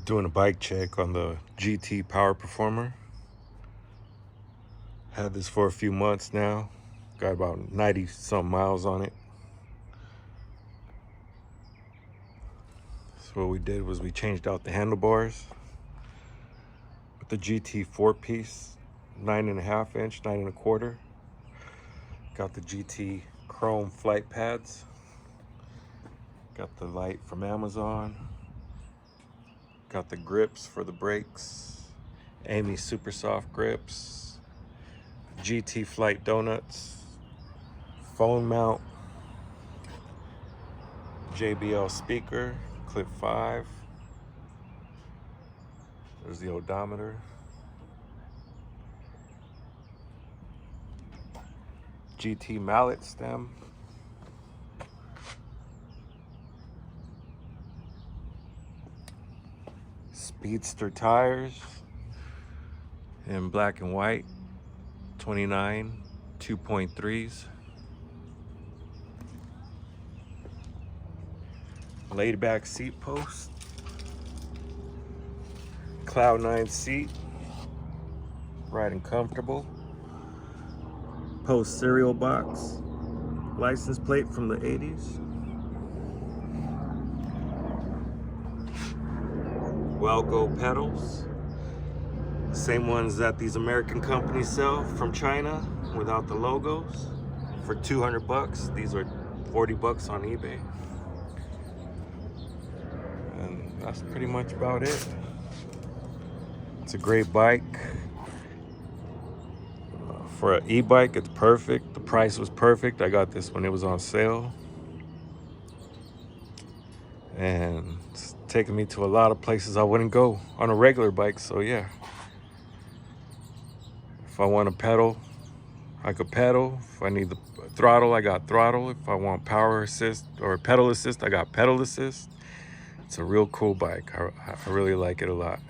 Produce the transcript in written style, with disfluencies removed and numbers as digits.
Doing a bike check on the GT Power Performer. Had this for a few months now. Got about 90 some miles on it. So what we did was we changed out the handlebars with the GT 4-piece, 9.5 inch, 9.25. Got the GT chrome flight pads. Got the light from Amazon. Got the grips for the brakes. Amy super soft grips. GT flight donuts. Phone mount. JBL speaker. Clip 5. There's the odometer. GT mallet stem. Speedster tires in black and white, 29 2.3s. Laid back seat post. Cloud 9 seat. Riding comfortable. Post cereal box. License plate from the 80s. Well-go pedals, same ones that these American companies sell from China without the logos for 200 bucks. These are 40 bucks on eBay. And that's pretty much about it. It's a great bike. For an e-bike, it's perfect. The price was perfect. I got this when it was on sale. And it's taking me to a lot of places I wouldn't go on a regular bike. So yeah, if I want to pedal, I could pedal. If I need the throttle, I got throttle. If I want power assist or pedal assist, I got pedal assist. It's a real cool bike. I really like it a lot.